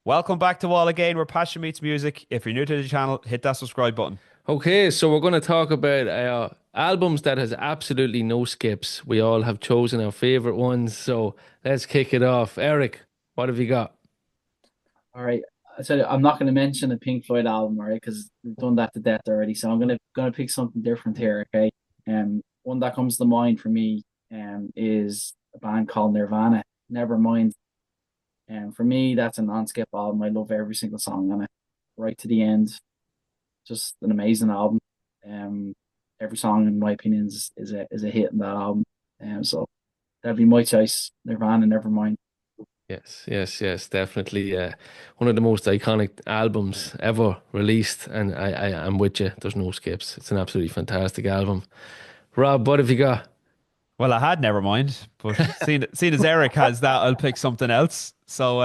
Welcome back to Wall Again, where passion meets music. If you're new to the channel, hit that subscribe button. Okay, so we're going to talk about albums that has absolutely no skips. We all have chosen our favorite ones, so let's kick it off. Eric, what have you got? All right. So I'm not going to mention a Pink Floyd album, all right, because we've done that to death already. So I'm gonna pick something different here, okay? One that comes to mind for me is a band called Nirvana. Nevermind. And for me, that's a non-skip album. I love every single song on it, right to the end. Just an amazing album. Um, every song, in my opinion, is a hit in that album. So that'd be my choice. Nirvana, Nevermind. Yes, yes, yes, definitely. One of the most iconic albums ever released, and I'm with you. There's no skips. It's an absolutely fantastic album. Rob, what have you got? Well, I had never mind, but seeing as Eric has that, I'll pick something else. So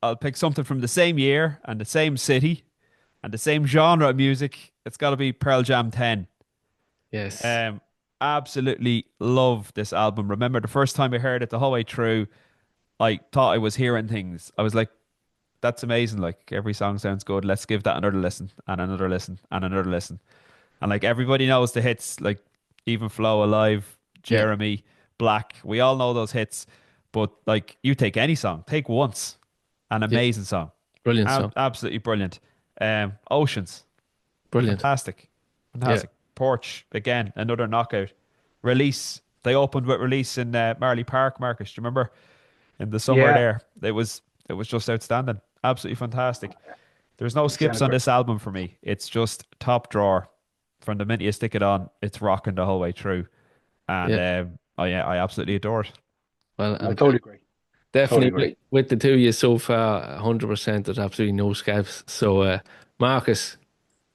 I'll pick something from the same year and the same city and the same genre of music. It's got to be Pearl Jam 10. Yes. Um, Absolutely love this album. Remember the first time I heard it the whole way through, I thought I was hearing things. I was like, that's amazing. Like every song sounds good. Let's give that another listen and another listen and another listen. And like everybody knows the hits, like Even Flow, Alive, Yeah, Jeremy, Black. We all know those hits. But like you take any song, take once, an yeah, amazing song. brilliant song. Absolutely brilliant. Oceans, Brilliant. fantastic. Yeah, Fantastic. Porch, again, another knockout. Release. They opened with Release in Marley Park, Marcus. Do you remember? In the summer Yeah, there. It was just outstanding. Absolutely fantastic. There's no it skips sounded on great. this album for me. It's just top drawer. From the minute you stick it on, it's rocking the whole way through. And yeah. oh yeah, I absolutely adore it. Well, I I'm totally agree. Totally definitely agree. with the two of you so far, 100%. There's absolutely no skips. So, Marcus,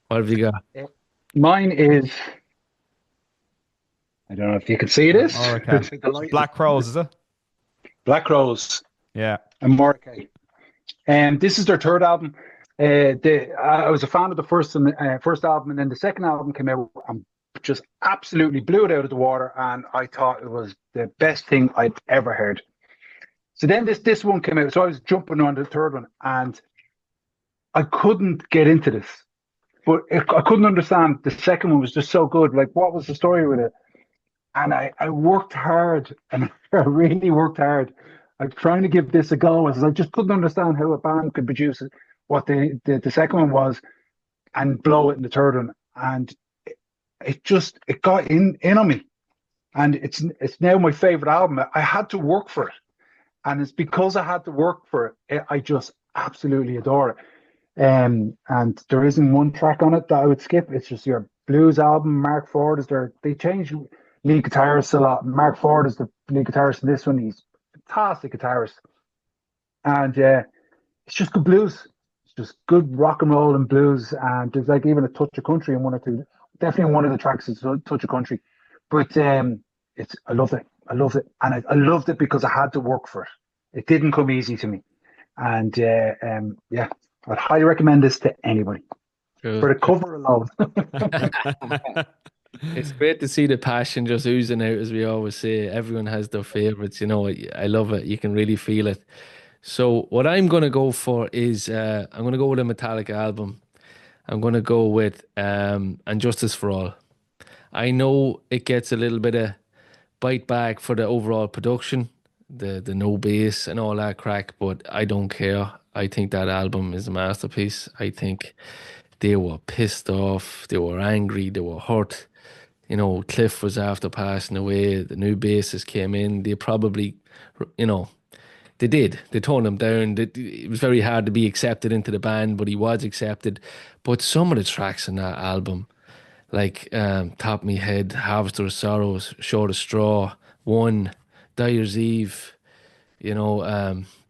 what have you got? Yeah. Mine is, I don't know if you can see this. Or I can. Black Crows, is it? Black Rose Yeah. and Morricane. And this is their third album. I was a fan of the first album, and then the second album came out and just absolutely blew it out of the water. And I thought it was the best thing I'd ever heard. So then this one came out. So I was jumping on the third one, and I couldn't get into this. But I couldn't understand. The second one was just so good. Like, what was the story with it? And I worked hard, and I really worked hard. I'm trying to give this a go, as I just couldn't understand how a band could produce what the second one was and blow it in the third one. And it got in on me, and it's now my favorite album. I had to work for it, and it's because I had to work for it. I just absolutely adore it. And there isn't one track on it that I would skip. It's just your blues album. Mark Ford is there. They change lead guitarists a lot. Mark Ford is the lead guitarist in this one. He's a fantastic guitarist, and it's just good blues. It's just good rock and roll and blues. And there's like even a touch of country in one or two. Definitely in one of the tracks is a touch of country, but it's I love it. I love it, and I loved it because I had to work for it. It didn't come easy to me, and yeah, I'd highly recommend this to anybody True. for the cover alone. It's great to see the passion just oozing out, as we always say. Everyone has their favorites, you know. I love it. You can really feel it. So, what I'm going to go for is I'm going to go with a Metallica album. I'm going to go with And Justice for All. I know it gets a little bit of bite back for the overall production, the no bass and all that crack, but I don't care. I think that album is a masterpiece. I think they were pissed off, they were angry, they were hurt. You know, Cliff was after passing away, the new bassist came in. They probably, you know, they did. They toned him down. It was very hard to be accepted into the band, but he was accepted. But some of the tracks in that album, like Top of Me Head, Harvester of Sorrows, Short of Straw, One, Dyer's Eve,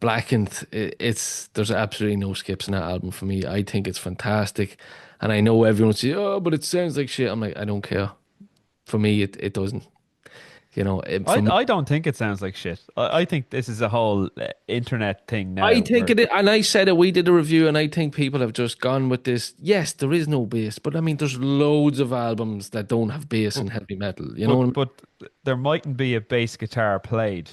Blackened. It's there's absolutely no skips in that album for me. I think it's fantastic, and I know everyone says, "Oh, but it sounds like shit." I'm like, I don't care. For me, it doesn't. For me, I don't think it sounds like shit. I think this is a whole internet thing I now think where it is, and I said it. We did a review, and I think people have just gone with this. Yes, there is no bass, but I mean, there's loads of albums that don't have bass but in heavy metal. You know but what I mean? but there mightn't be a bass guitar played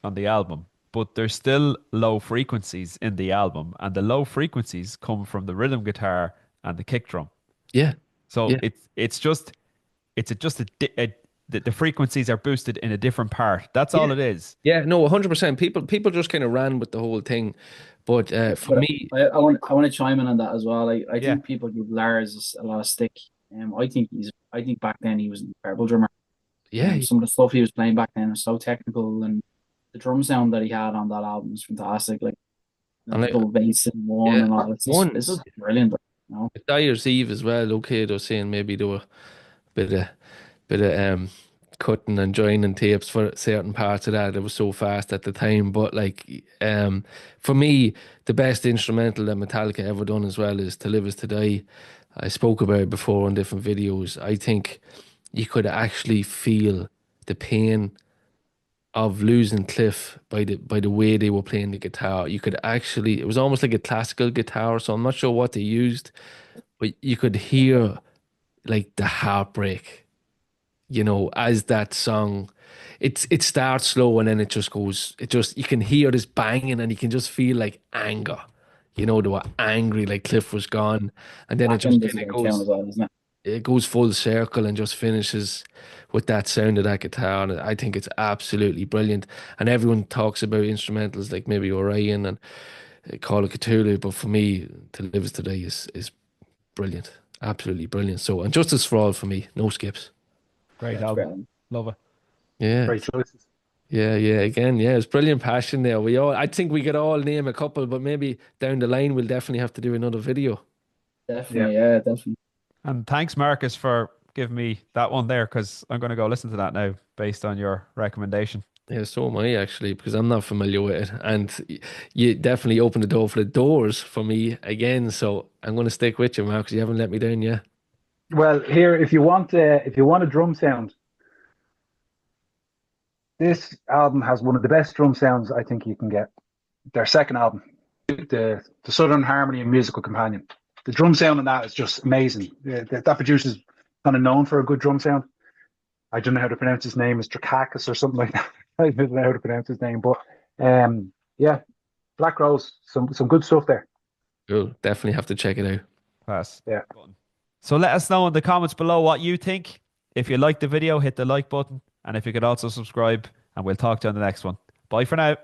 on the album. but there's still low frequencies in the album, and the low frequencies come from the rhythm guitar and the kick drum. Yeah, So yeah, the frequencies are boosted in a different part. That's all yeah, it is. yeah. No, 100%. People just kind of ran with the whole thing, but for But me, I want to chime in on that as well. I Yeah. think people give Lars a lot of stick. I think back then he was an incredible drummer. yeah, Some of the stuff he was playing back then was so technical, and the drum sound that he had on that album was fantastic. Like, and like, double bass in one yeah, and all. It's just brilliant. You know? Dyer's Eve as well. Okay, they're saying maybe there were bit of cutting and joining tapes for certain parts of that. It was so fast at the time. But like for me, the best instrumental that Metallica ever done as well is To Live Is To Die. I spoke about it before on different videos. I think you could actually feel the pain of losing Cliff by the way they were playing the guitar. You could actually, it was almost like a classical guitar, so I'm not sure what they used, but you could hear like the heartbreak, as that song, it starts slow and then it just goes, you can hear this banging and you can just feel like anger. They were angry, like Cliff was gone, and then it Back in just this kind of account goes, as well, isn't it? it goes full circle and just finishes with that sound of that guitar. And I think it's absolutely brilliant. And everyone talks about instrumentals like maybe Orion and Call of Cthulhu, but for me, To Live Is Today is brilliant, absolutely brilliant. So, and Justice for All for me, no skips. Great That's album. brilliant. Love it. Yeah, Great choices. yeah, yeah. Again, yeah, it's brilliant passion there. I think we could all name a couple, but maybe down the line we'll definitely have to do another video. Definitely, yeah, definitely. And thanks, Marcus, for giving me that one there, because I'm going to go listen to that now based on your recommendation. Yeah, so am I actually, because I'm not familiar with it, and you definitely opened the door for the Doors for me again. So I'm going to stick with you, Marcus. You haven't let me down yet. Well, here, if you want a drum sound, this album has one of the best drum sounds I think you can get. Their second album, the Southern Harmony and Musical Companion. The drum sound on that is just amazing. That producer's kind of known for a good drum sound. I don't know how to pronounce his name. It's Drakakis or something like that. I don't know how to pronounce his name, but yeah, Black Rose, some good stuff there. Cool. Definitely have to check it out. Pass. Yeah. So let us know in the comments below what you think. If you like the video, hit the like button. And if you could also subscribe, and we'll talk to you on the next one. Bye for now.